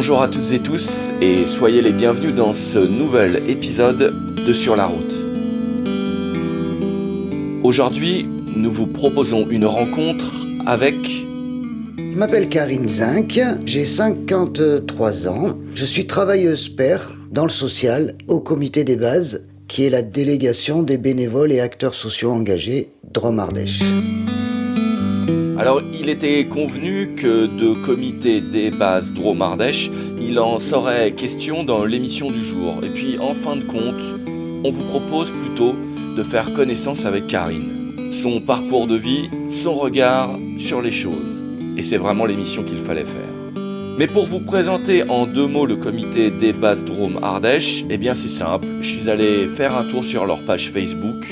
Bonjour à toutes et tous et soyez les bienvenus dans ce nouvel épisode de Sur la route. Aujourd'hui, nous vous proposons une rencontre avec... Je m'appelle Karine Zinck, j'ai 53 ans. Je suis travailleuse pair dans le social au comité des bases, qui est la délégation des bénévoles et acteurs sociaux engagés Drôme-Ardèche. Alors, il était convenu que de comité des bases Drôme-Ardèche, il en serait question dans l'émission du jour. Et puis, en fin de compte, on vous propose plutôt de faire connaissance avec Karine. Son parcours de vie, son regard sur les choses. Et c'est vraiment l'émission qu'il fallait faire. Mais pour vous présenter en 2 mots le comité des bases Drôme-Ardèche, eh bien c'est simple, je suis allé faire un tour sur leur page Facebook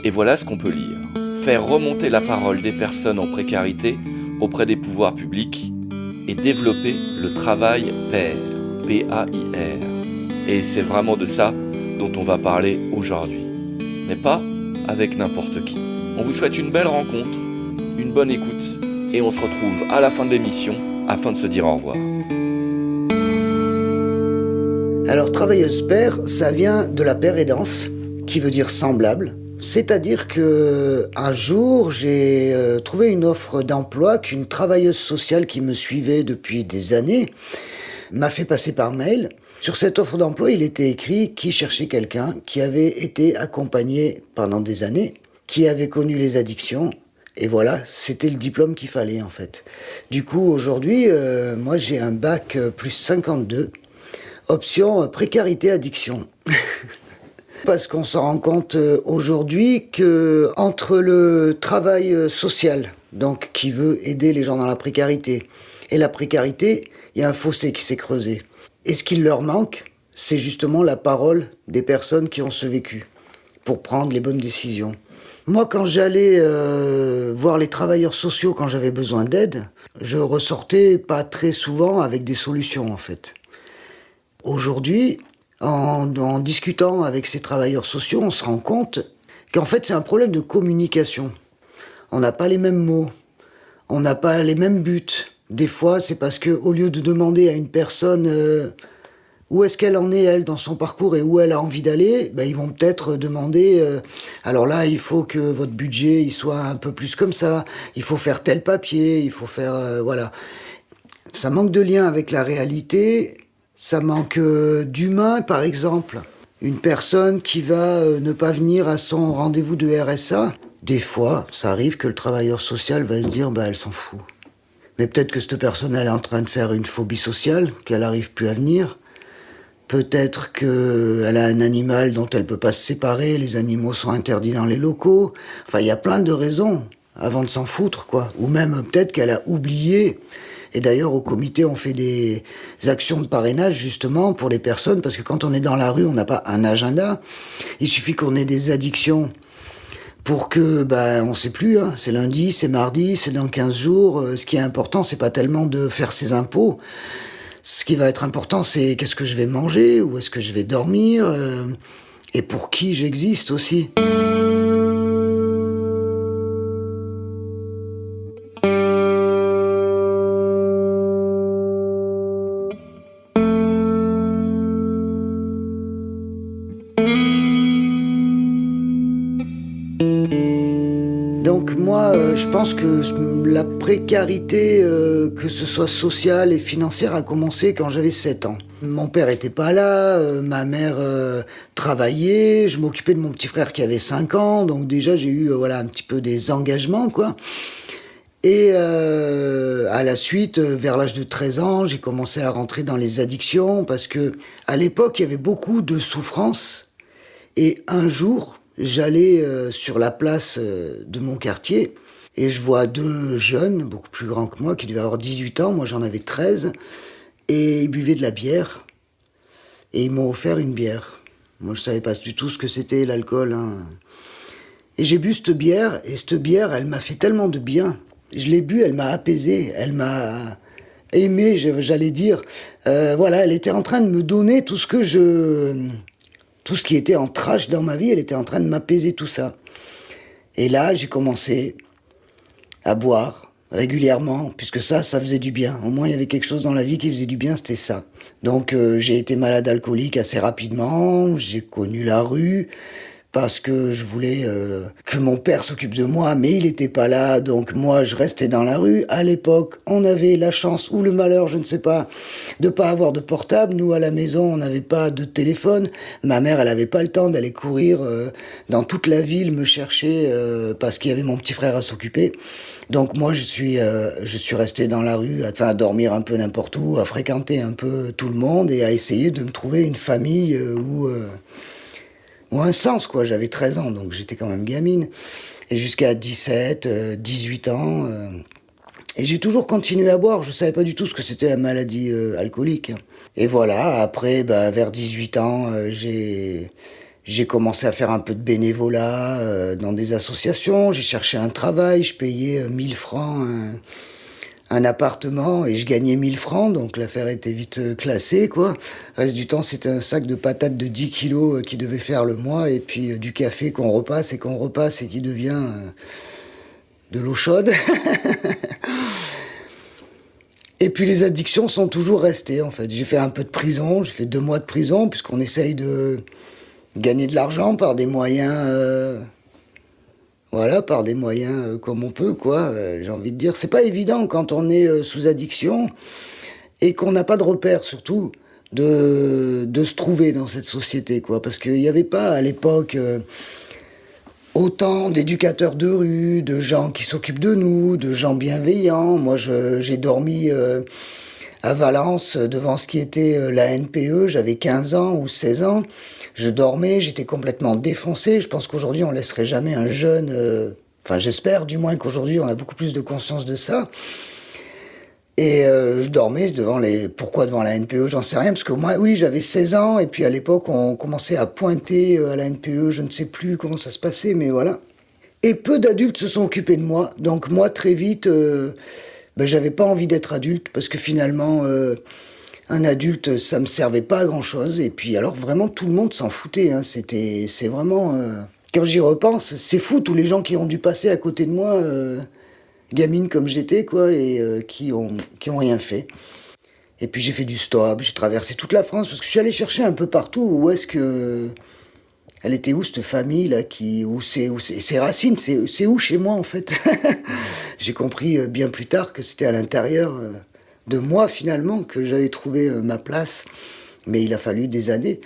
et voilà ce qu'on peut lire. Faire remonter la parole des personnes en précarité auprès des pouvoirs publics et développer le travail pair, P-A-I-R. Et c'est vraiment de ça dont on va parler aujourd'hui. Mais pas avec n'importe qui. On vous souhaite une belle rencontre, une bonne écoute et on se retrouve à la fin de l'émission afin de se dire au revoir. Alors, travailleuse pair, ça vient de la pair-aidance, qui veut dire semblable. C'est-à-dire que un jour, j'ai trouvé une offre d'emploi qu'une travailleuse sociale qui me suivait depuis des années m'a fait passer par mail. Sur cette offre d'emploi, il était écrit qui cherchait quelqu'un qui avait été accompagné pendant des années, qui avait connu les addictions. Et voilà, c'était le diplôme qu'il fallait en fait. Du coup, aujourd'hui, moi j'ai un bac plus 52, option précarité addiction. Parce qu'on se rend compte aujourd'hui que entre le travail social, donc qui veut aider les gens dans la précarité, et la précarité, il y a un fossé qui s'est creusé. Et ce qui leur manque, c'est justement la parole des personnes qui ont ce vécu, pour prendre les bonnes décisions. Moi, quand j'allais voir les travailleurs sociaux quand j'avais besoin d'aide, je ressortais pas très souvent avec des solutions, en fait. Aujourd'hui, en discutant avec ces travailleurs sociaux, on se rend compte qu'en fait, c'est un problème de communication. On n'a pas les mêmes mots, on n'a pas les mêmes buts. Des fois, c'est parce que au lieu de demander à une personne où est-ce qu'elle en est, elle, dans son parcours et où elle a envie d'aller, ils vont peut-être demander alors là, il faut que votre budget il soit un peu plus comme ça, il faut faire tel papier, il faut faire... voilà. Ça manque de lien avec la réalité, ça manque d'humain, par exemple. Une personne qui va ne pas venir à son rendez-vous de RSA, des fois, ça arrive que le travailleur social va se dire elle s'en fout. Mais peut-être que cette personne, elle est en train de faire une phobie sociale, qu'elle n'arrive plus à venir. Peut-être qu'elle a un animal dont elle ne peut pas se séparer, les animaux sont interdits dans les locaux. Enfin, il y a plein de raisons avant de s'en foutre, quoi. Ou même peut-être qu'elle a oublié. Et d'ailleurs, au comité, on fait des actions de parrainage, justement, pour les personnes, parce que quand on est dans la rue, on n'a pas un agenda. Il suffit qu'on ait des addictions pour que, on sait plus, hein. C'est lundi, c'est mardi, c'est dans 15 jours. Ce qui est important, c'est pas tellement de faire ses impôts. Ce qui va être important, c'est qu'est-ce que je vais manger, où est-ce que je vais dormir, et pour qui j'existe aussi. Donc moi, je pense que la précarité, que ce soit sociale et financière, a commencé quand j'avais 7 ans. Mon père était pas là, ma mère travaillait, je m'occupais de mon petit frère qui avait 5 ans, donc déjà j'ai eu un petit peu des engagements, quoi. Et à la suite, vers l'âge de 13 ans, j'ai commencé à rentrer dans les addictions, parce que à l'époque, il y avait beaucoup de souffrance. Et un jour, j'allais sur la place de mon quartier et je vois 2 jeunes, beaucoup plus grands que moi, qui devaient avoir 18 ans, moi j'en avais 13, et ils buvaient de la bière. Et ils m'ont offert une bière. Moi je savais pas du tout ce que c'était l'alcool, hein. Et j'ai bu cette bière, et cette bière, elle m'a fait tellement de bien. Je l'ai bu, elle m'a apaisé, elle m'a aimé, j'allais dire. Elle était en train de me donner tout ce qui était en trash dans ma vie, elle était en train de m'apaiser tout ça. Et là, j'ai commencé à boire, régulièrement, puisque ça faisait du bien. Au moins, il y avait quelque chose dans la vie qui faisait du bien, c'était ça. Donc, j'ai été malade alcoolique assez rapidement, j'ai connu la rue, parce que je voulais que mon père s'occupe de moi, mais il n'était pas là, donc moi je restais dans la rue. À l'époque, on avait la chance ou le malheur, je ne sais pas, de pas avoir de portable. Nous, à la maison, on n'avait pas de téléphone. Ma mère, elle avait pas le temps d'aller courir dans toute la ville me chercher parce qu'il y avait mon petit frère à s'occuper. Donc moi, je suis resté dans la rue, à dormir un peu n'importe où, à fréquenter un peu tout le monde et à essayer de me trouver une famille ou un sens, quoi. J'avais 13 ans, donc j'étais quand même gamine. Et jusqu'à 17, 18 ans. Et j'ai toujours continué à boire. Je savais pas du tout ce que c'était la maladie alcoolique. Et voilà, après, vers 18 ans, j'ai commencé à faire un peu de bénévolat dans des associations. J'ai cherché un travail, je payais 1000 francs un appartement et je gagnais 1000 francs, donc l'affaire était vite classée, quoi. Le reste du temps, c'était un sac de patates de 10 kilos qui devait faire le mois, et puis du café qu'on repasse et qui devient de l'eau chaude. Et puis les addictions sont toujours restées, en fait. J'ai fait un peu de prison, j'ai fait 2 mois de prison, puisqu'on essaye de gagner de l'argent par des moyens... Voilà, par des moyens comme on peut, quoi. J'ai envie de dire, c'est pas évident quand on est sous addiction et qu'on n'a pas de repères, surtout, de se trouver dans cette société, quoi. Parce qu'il n'y avait pas, à l'époque, autant d'éducateurs de rue, de gens qui s'occupent de nous, de gens bienveillants. Moi, j'ai dormi à Valence devant ce qui était la NPE, j'avais 15 ans ou 16 ans. Je dormais, j'étais complètement défoncé. Je pense qu'aujourd'hui, on laisserait jamais un jeune... Enfin, j'espère du moins qu'aujourd'hui, on a beaucoup plus de conscience de ça. Et je dormais devant les... Pourquoi devant la NPE, j'en sais rien. Parce que moi, oui, j'avais 16 ans. Et puis à l'époque, on commençait à pointer à la NPE. Je ne sais plus comment ça se passait, mais voilà. Et peu d'adultes se sont occupés de moi. Donc moi, très vite, j'avais pas envie d'être adulte. Parce que finalement... un adulte, ça me servait pas à grand chose. Et puis alors vraiment tout le monde s'en foutait. Hein. C'est vraiment. Quand j'y repense, c'est fou tous les gens qui ont dû passer à côté de moi, gamine comme j'étais, quoi, et qui ont rien fait. Et puis j'ai fait du stop, j'ai traversé toute la France parce que je suis allé chercher un peu partout où est-ce que elle était où cette famille là où c'est ses racines, c'est où chez moi en fait. J'ai compris bien plus tard que c'était à l'intérieur. De moi finalement que j'avais trouvé ma place, mais il a fallu des années.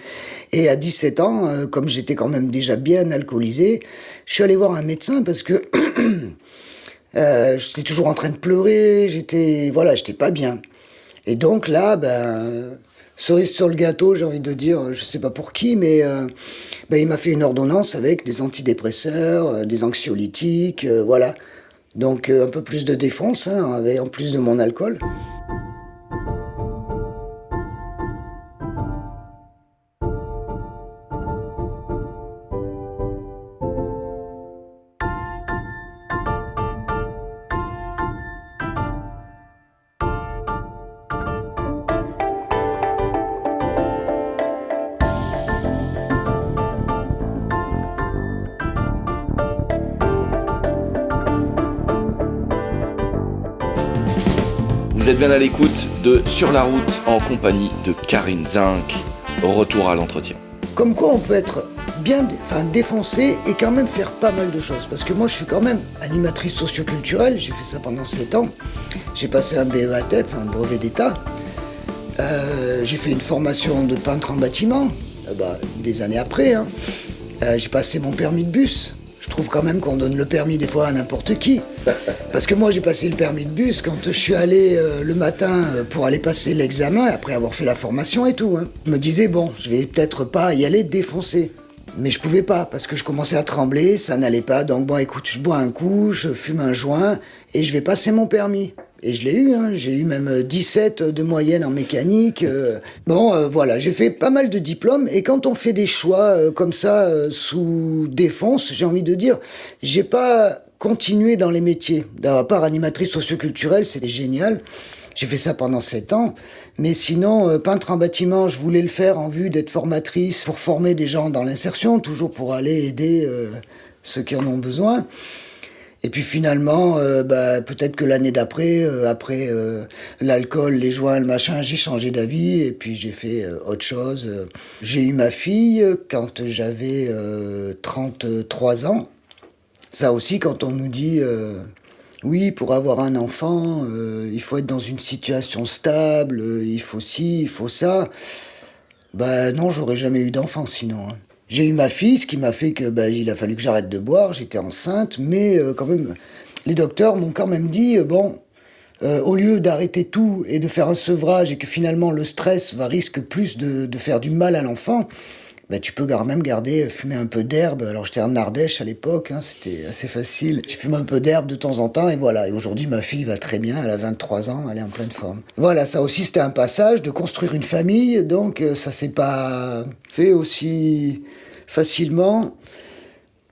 Et à 17 ans, comme j'étais quand même déjà bien alcoolisé, je suis allé voir un médecin parce que j'étais toujours en train de pleurer, j'étais pas bien. Et donc là, cerise sur le gâteau, j'ai envie de dire, je sais pas pour qui, mais il m'a fait une ordonnance avec des antidépresseurs, des anxiolytiques, voilà. Donc un peu plus de défense, hein, en plus de mon alcool. Vous êtes bien à l'écoute de Sur la route en compagnie de Karine Zinck. Retour à l'entretien. Comme quoi on peut être bien défoncé et quand même faire pas mal de choses. Parce que moi je suis quand même animatrice socioculturelle, j'ai fait ça pendant 7 ans. J'ai passé un BEATEP, un brevet d'État. J'ai fait une formation de peintre en bâtiment, des années après. Hein. J'ai passé mon permis de bus. Je trouve quand même qu'on donne le permis des fois à n'importe qui. Parce que moi j'ai passé le permis de bus quand je suis allé le matin pour aller passer l'examen, après avoir fait la formation et tout. Hein. Je me disais, bon, je vais peut-être pas y aller défoncer. Mais je pouvais pas, parce que je commençais à trembler, ça n'allait pas. Donc bon, écoute, je bois un coup, je fume un joint, et je vais passer mon permis. Et je l'ai eu, hein. J'ai eu même 17 de moyenne en mécanique. Voilà, j'ai fait pas mal de diplômes. Et quand on fait des choix comme ça, sous défense, j'ai envie de dire, j'ai pas continué dans les métiers. À part animatrice socioculturelle, c'était génial. J'ai fait ça pendant 7 ans. Mais sinon, peintre en bâtiment, je voulais le faire en vue d'être formatrice pour former des gens dans l'insertion, toujours pour aller aider ceux qui en ont besoin. Et puis finalement, peut-être que l'année d'après, après l'alcool, les joints, le machin, j'ai changé d'avis et puis j'ai fait autre chose. J'ai eu ma fille quand j'avais 33 ans. Ça aussi, quand on nous dit, oui, pour avoir un enfant, il faut être dans une situation stable, il faut ci, il faut ça. Non, j'aurais jamais eu d'enfant sinon, hein. J'ai eu ma fille, ce qui m'a fait que il a fallu que j'arrête de boire, j'étais enceinte, mais quand même, les docteurs m'ont quand même dit, au lieu d'arrêter tout et de faire un sevrage et que finalement le stress risque plus de faire du mal à l'enfant, tu peux même fumer un peu d'herbe. Alors j'étais en Ardèche à l'époque, hein, c'était assez facile. Je fume un peu d'herbe de temps en temps et voilà. Et aujourd'hui ma fille va très bien, elle a 23 ans, elle est en pleine forme. Voilà, ça aussi c'était un passage de construire une famille, donc ça s'est pas fait aussi facilement.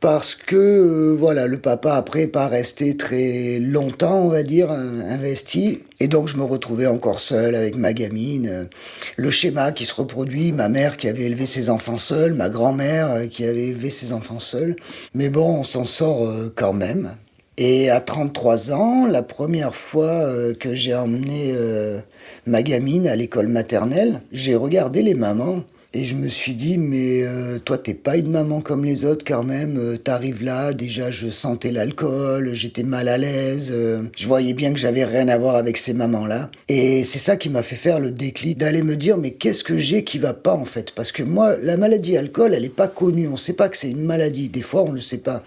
Parce que, le papa, après, n'est pas resté très longtemps, on va dire, investi. Et donc, je me retrouvais encore seul avec ma gamine. Le schéma qui se reproduit, ma mère qui avait élevé ses enfants seule, ma grand-mère qui avait élevé ses enfants seule. Mais bon, on s'en sort quand même. Et à 33 ans, la première fois que j'ai emmené ma gamine à l'école maternelle, j'ai regardé les mamans. Et je me suis dit, mais toi, t'es pas une maman comme les autres quand même. T'arrives là, déjà, je sentais l'alcool, j'étais mal à l'aise. Je voyais bien que j'avais rien à voir avec ces mamans-là. Et c'est ça qui m'a fait faire le déclic, d'aller me dire, mais qu'est-ce que j'ai qui va pas en fait? Parce que moi, la maladie alcool, elle est pas connue. On sait pas que c'est une maladie. Des fois, on le sait pas.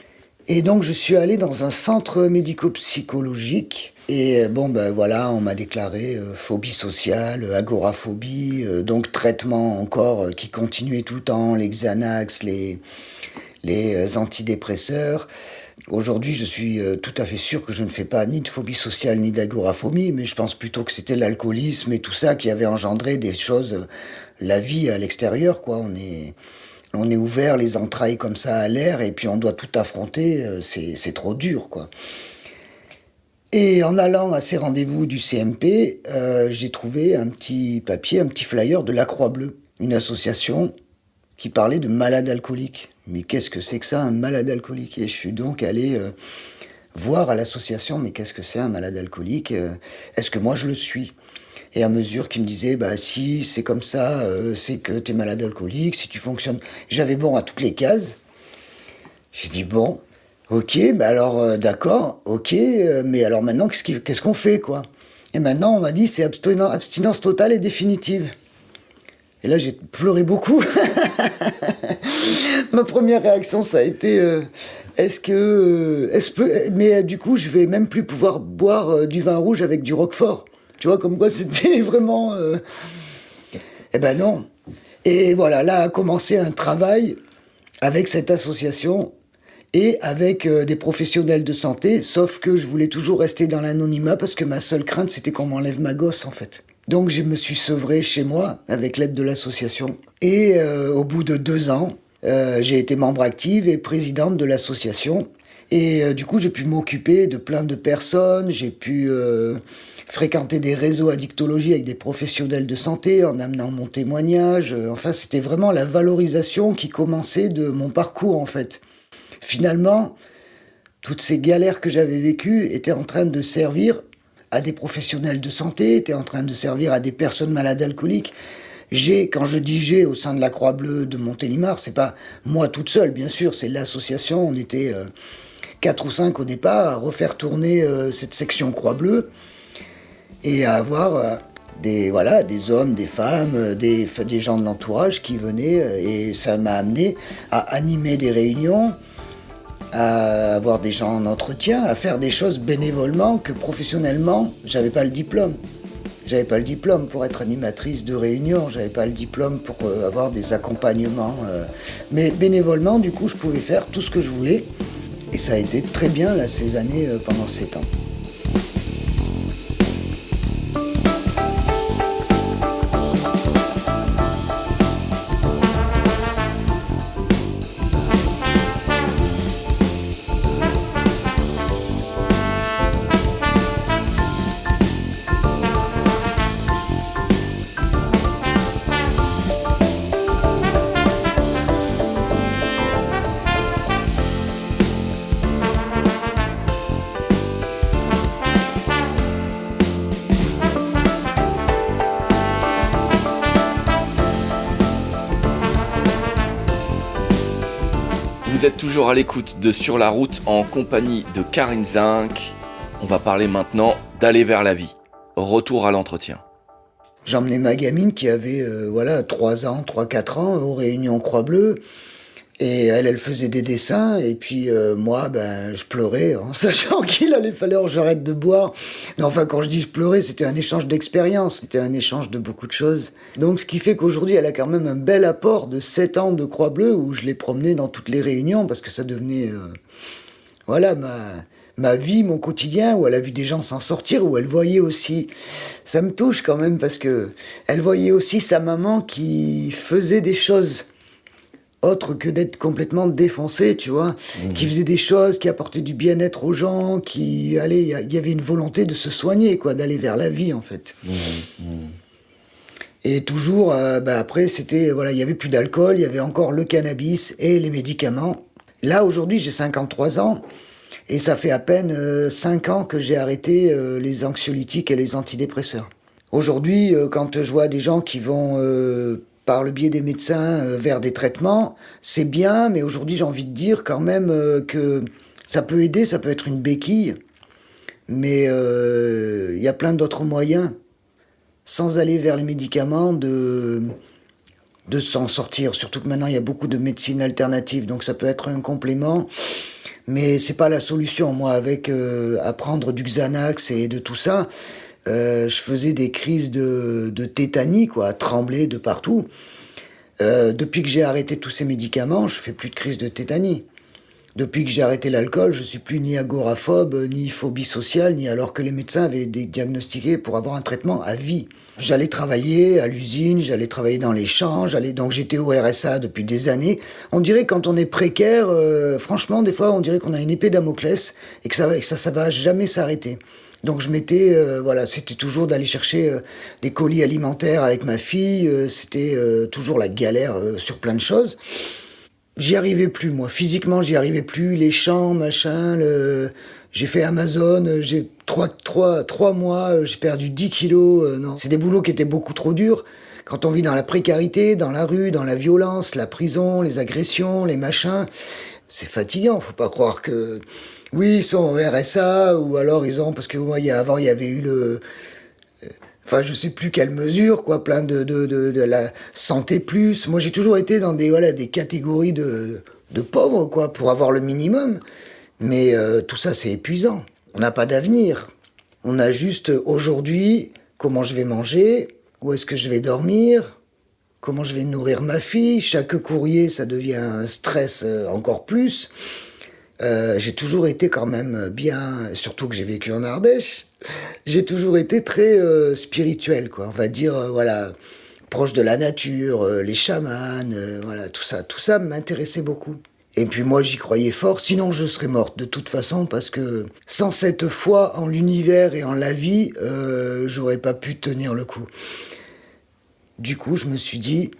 Et donc, je suis allé dans un centre médico-psychologique. Et on m'a déclaré phobie sociale, agoraphobie, donc traitement encore qui continuait tout le temps, les Xanax, les antidépresseurs. Aujourd'hui, je suis tout à fait sûr que je ne fais pas ni de phobie sociale ni d'agoraphobie, mais je pense plutôt que c'était l'alcoolisme et tout ça qui avait engendré des choses, la vie à l'extérieur, quoi. On est ouvert, les entrailles comme ça à l'air, et puis on doit tout affronter, c'est trop dur, quoi. Et en allant à ces rendez-vous du CMP, j'ai trouvé un petit papier, un petit flyer de la Croix-Bleue, une association qui parlait de malades alcooliques. Mais qu'est-ce que c'est que ça, un malade alcoolique? Et je suis donc allé voir à l'association, mais qu'est-ce que c'est un malade alcoolique? Est-ce que moi je le suis? Et à mesure qu'ils me disaient, si c'est comme ça, c'est que t'es malade alcoolique, si tu fonctionnes... J'avais bon à toutes les cases. J'ai dit bon... Ok, d'accord, ok, mais alors maintenant, qu'est-ce qu'on fait, quoi? Et maintenant, on m'a dit, c'est abstinence totale et définitive. Et là, j'ai pleuré beaucoup. Ma première réaction, ça a été, mais du coup, je vais même plus pouvoir boire du vin rouge avec du roquefort. Tu vois, comme quoi c'était vraiment... non. Et voilà, là a commencé un travail avec cette association et avec des professionnels de santé, sauf que je voulais toujours rester dans l'anonymat parce que ma seule crainte, c'était qu'on m'enlève ma gosse, en fait. Donc je me suis sevré chez moi avec l'aide de l'association. Et au bout de 2 ans, j'ai été membre active et présidente de l'association. Et du coup, j'ai pu m'occuper de plein de personnes, j'ai pu fréquenter des réseaux addictologie avec des professionnels de santé en amenant mon témoignage. Enfin, c'était vraiment la valorisation qui commençait de mon parcours, en fait. Finalement, toutes ces galères que j'avais vécues étaient en train de servir à des professionnels de santé, étaient en train de servir à des personnes malades alcooliques. Quand je dis j'ai au sein de la Croix-Bleue de Montélimar, c'est pas moi toute seule, bien sûr, c'est l'association. On était 4 ou 5 au départ à refaire tourner cette section Croix-Bleue et à avoir des hommes, des femmes, des gens de l'entourage qui venaient et ça m'a amené à animer des réunions, à avoir des gens en entretien, à faire des choses bénévolement que professionnellement, j'avais pas le diplôme. J'avais pas le diplôme pour être animatrice de réunion, j'avais pas le diplôme pour avoir des accompagnements. Mais bénévolement, du coup, je pouvais faire tout ce que je voulais. Et ça a été très bien, là, ces années, pendant 7 ans. Vous êtes toujours à l'écoute de Sur la route en compagnie de Karine Zinck. On va parler maintenant d'aller vers la vie. Retour à l'entretien. J'emmenais ma gamine qui avait 3 ans, 3-4 ans aux réunions Croix-Bleue. Et elle faisait des dessins, et puis moi, je pleurais, en sachant qu'il allait falloir que j'arrête de boire. Mais enfin, quand je dis je pleurais, c'était un échange d'expérience, c'était un échange de beaucoup de choses. Donc, ce qui fait qu'aujourd'hui, elle a quand même un bel apport de 7 ans de Croix-Bleue, où je l'ai promenée dans toutes les réunions, parce que ça devenait, ma vie, mon quotidien, où elle a vu des gens s'en sortir, où elle voyait aussi, ça me touche quand même, parce que elle voyait aussi sa maman qui faisait des choses autre que d'être complètement défoncé, tu vois, qui faisait des choses, qui apportaient du bien-être aux gens, il y avait une volonté de se soigner, quoi, d'aller vers la vie, en fait. Et toujours, après, c'était, il y avait plus d'alcool, il y avait encore le cannabis et les médicaments. Là, aujourd'hui, j'ai 53 ans, et ça fait à peine 5 ans que j'ai arrêté les anxiolytiques et les antidépresseurs. Aujourd'hui, quand je vois des gens qui vont par le biais des médecins vers des traitements, c'est bien, mais aujourd'hui j'ai envie de dire quand même que ça peut aider, ça peut être une béquille, mais y a plein d'autres moyens, sans aller vers les médicaments, de s'en sortir. Surtout que maintenant il y a beaucoup de médecine alternative, donc ça peut être un complément, mais c'est pas la solution. Moi, avec à prendre du Xanax et de tout ça, je faisais des crises de tétanie, quoi, à trembler de partout. Depuis que j'ai arrêté tous ces médicaments, je fais plus de crises de tétanie. Depuis que j'ai arrêté l'alcool, je suis plus ni agoraphobe, ni phobie sociale, ni alors que les médecins avaient diagnostiqué pour avoir un traitement à vie. J'allais travailler à l'usine, j'allais travailler dans les champs, donc j'étais au RSA depuis des années. On dirait quand on est précaire, franchement, des fois, on dirait qu'on a une épée Damoclès et que ça va jamais s'arrêter. Donc je m'étais, c'était toujours d'aller chercher des colis alimentaires avec ma fille, c'était toujours la galère sur plein de choses. J'y arrivais plus, moi, physiquement j'y arrivais plus, les champs, machin, j'ai fait Amazon, j'ai 3 mois, j'ai perdu 10 kilos, non. C'est des boulots qui étaient beaucoup trop durs. Quand on vit dans la précarité, dans la rue, dans la violence, la prison, les agressions, les machins, c'est fatigant, faut pas croire que... Oui, ils sont au RSA, ou alors parce que moi, avant, il y avait eu je sais plus quelle mesure, quoi, plein de la santé plus. Moi, j'ai toujours été dans des catégories de pauvres, quoi, pour avoir le minimum. Mais tout ça, c'est épuisant. On n'a pas d'avenir. On a juste, aujourd'hui, comment je vais manger, où est-ce que je vais dormir, comment je vais nourrir ma fille. Chaque courrier, ça devient un stress encore plus. J'ai toujours été quand même bien, surtout que j'ai vécu en Ardèche, j'ai toujours été très spirituel, quoi. On va dire, proche de la nature, les chamans, tout ça m'intéressait beaucoup. Et puis moi, j'y croyais fort, sinon je serais morte de toute façon, parce que sans cette foi en l'univers et en la vie, j'aurais pas pu tenir le coup. Du coup, je me suis dit,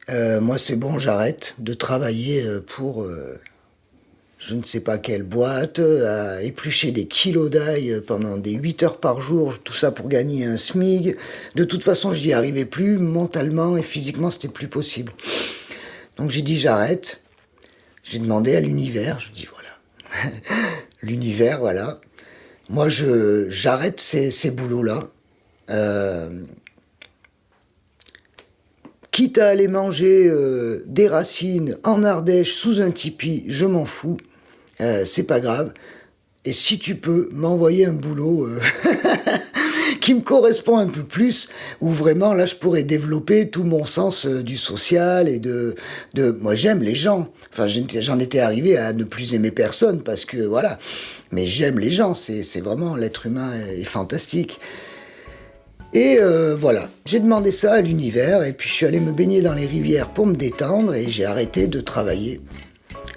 moi c'est bon, j'arrête de travailler pour... je ne sais pas quelle boîte, à éplucher des kilos d'ail pendant des 8 heures par jour, tout ça pour gagner un SMIG. De toute façon, je n'y arrivais plus, mentalement et physiquement, c'était plus possible. Donc j'ai dit j'arrête. J'ai demandé à l'univers, je dis voilà. L'univers, voilà. Moi, j'arrête ces boulots-là. Quitte à aller manger des racines en Ardèche sous un tipi, je m'en fous, c'est pas grave. Et si tu peux m'envoyer un boulot qui me correspond un peu plus, où vraiment là je pourrais développer tout mon sens du social et de moi j'aime les gens. Enfin j'en étais arrivé à ne plus aimer personne parce que voilà, mais j'aime les gens, c'est vraiment, l'être humain est fantastique. Et voilà, j'ai demandé ça à l'univers, et puis je suis allé me baigner dans les rivières pour me détendre, et j'ai arrêté de travailler.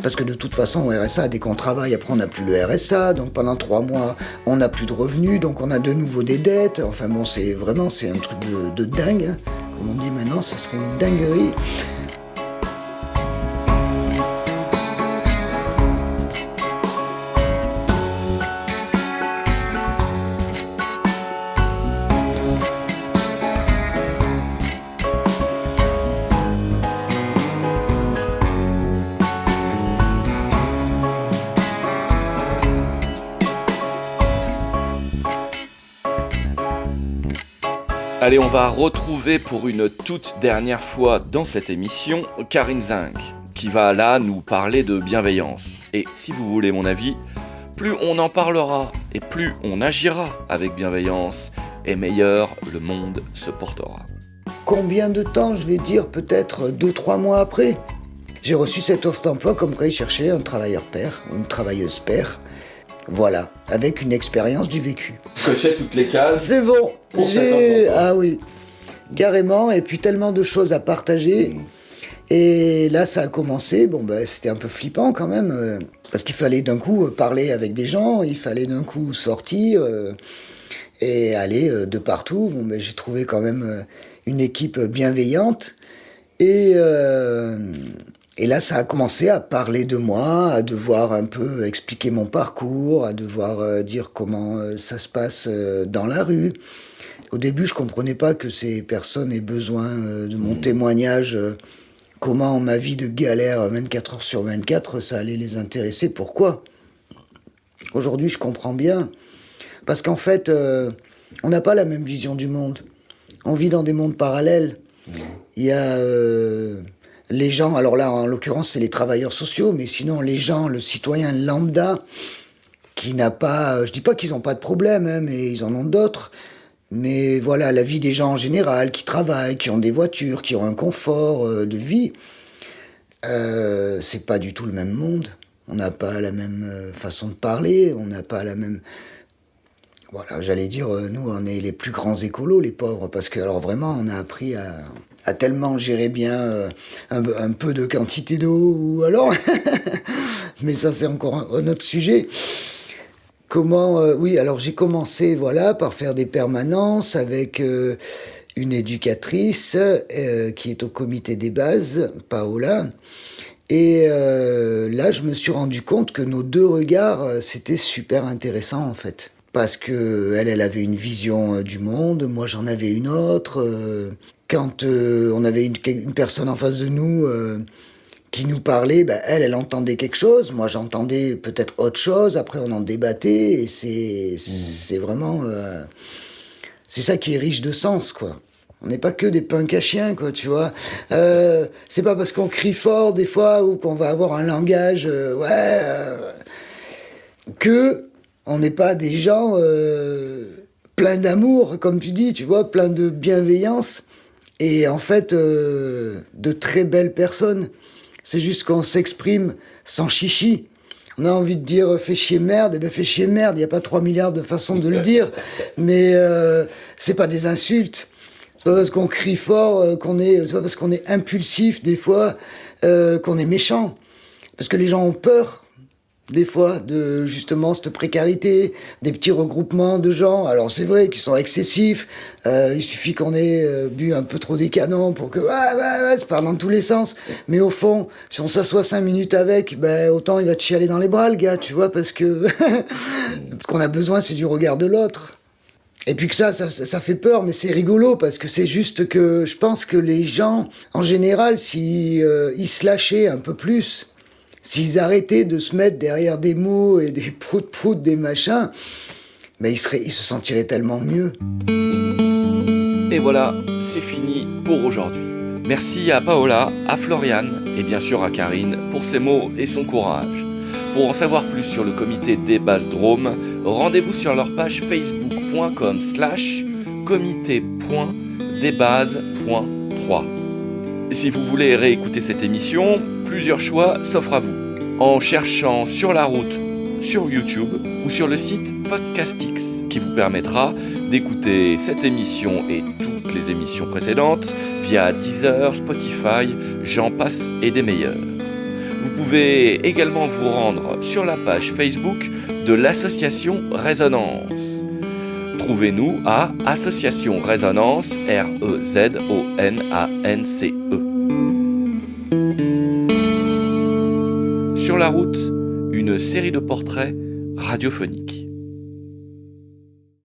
Parce que de toute façon, au RSA, dès qu'on travaille, après on n'a plus le RSA, donc pendant 3 mois, on n'a plus de revenus, donc on a de nouveau des dettes. Enfin bon, c'est un truc de dingue, hein. Comme on dit maintenant, ça serait une dinguerie. Allez, on va retrouver pour une toute dernière fois dans cette émission Karine Zinck, qui va là nous parler de bienveillance. Et si vous voulez mon avis, plus on en parlera et plus on agira avec bienveillance, et meilleur le monde se portera. Combien de temps? Je vais dire peut-être 2-3 mois après. J'ai reçu cette offre d'emploi comme quoi ils cherchaient un travailleur pair, ou une travailleuse pair. Voilà, avec une expérience du vécu. Cochez toutes les cases. C'est bon, ah oui, carrément, et puis tellement de choses à partager. Et là, ça a commencé, c'était un peu flippant quand même, parce qu'il fallait d'un coup parler avec des gens, il fallait d'un coup sortir et aller de partout. J'ai trouvé quand même une équipe bienveillante, et là, ça a commencé à parler de moi, à devoir un peu expliquer mon parcours, à devoir dire comment ça se passe dans la rue. Au début, je comprenais pas que ces personnes aient besoin de mon témoignage. Comment ma vie de galère 24 heures sur 24, ça allait les intéresser. Pourquoi ? Aujourd'hui, je comprends bien. Parce qu'en fait, on n'a pas la même vision du monde. On vit dans des mondes parallèles. Il y a les gens, alors là, en l'occurrence, c'est les travailleurs sociaux, mais sinon, les gens, le citoyen lambda, qui n'a pas... je dis pas qu'ils n'ont pas de problème, mais ils en ont d'autres. Mais voilà, la vie des gens en général, qui travaillent, qui ont des voitures, qui ont un confort de vie, c'est pas du tout le même monde. On n'a pas la même façon de parler, on n'a pas la même... Voilà, j'allais dire, nous, on est les plus grands écolos, les pauvres, parce que, alors vraiment, on a appris à tellement gérer bien un peu de quantité d'eau, ou alors... Mais ça, c'est encore un autre sujet. Comment oui, alors j'ai commencé par faire des permanences avec une éducatrice qui est au comité des bases, Paola. Et là, je me suis rendu compte que nos deux regards, c'était super intéressant en fait. Parce que elle avait une vision du monde, moi j'en avais une autre. Quand on avait une personne en face de nous qui nous parlait, elle entendait quelque chose, moi j'entendais peut-être autre chose, après on en débattait, et c'est vraiment... c'est ça qui est riche de sens, quoi. On n'est pas que des punks à chiens, quoi, tu vois. C'est pas parce qu'on crie fort, des fois, ou qu'on va avoir un langage, que on n'est pas des gens pleins d'amour, comme tu dis, tu vois, pleins de bienveillance, et en fait, de très belles personnes. C'est juste qu'on s'exprime sans chichi. On a envie de dire « fais chier merde », fais chier merde, il n'y a pas 3 milliards de façons de le dire, mais c'est pas des insultes. C'est pas parce qu'on crie fort c'est pas parce qu'on est impulsif des fois qu'on est méchant. Parce que les gens ont peur, des fois, de justement cette précarité, des petits regroupements de gens. Alors c'est vrai qu'ils sont excessifs, il suffit qu'on ait bu un peu trop des canons pour que ça part dans tous les sens. Mais au fond, si on s'assoit 5 minutes avec, autant il va te chialer dans les bras le gars, tu vois, parce que ce qu'on a besoin, c'est du regard de l'autre. Et puis que ça fait peur, mais c'est rigolo, parce que c'est juste que je pense que les gens, en général, si ils se lâchaient un peu plus, s'ils arrêtaient de se mettre derrière des mots et des prout-prout, des machins, ils se sentiraient tellement mieux. Et voilà, c'est fini pour aujourd'hui. Merci à Paola, à Floriane et bien sûr à Karine pour ses mots et son courage. Pour en savoir plus sur le comité des bases Drôme, rendez-vous sur leur page facebook.com/comité.desbases.3. Si vous voulez réécouter cette émission, plusieurs choix s'offrent à vous. En cherchant Sur la route sur YouTube ou sur le site Podcastix, qui vous permettra d'écouter cette émission et toutes les émissions précédentes via Deezer, Spotify, j'en passe et des meilleurs. Vous pouvez également vous rendre sur la page Facebook de l'association Résonance. Trouvez-nous à Association Résonance, REZONANCE. Sur la route, une série de portraits radiophoniques.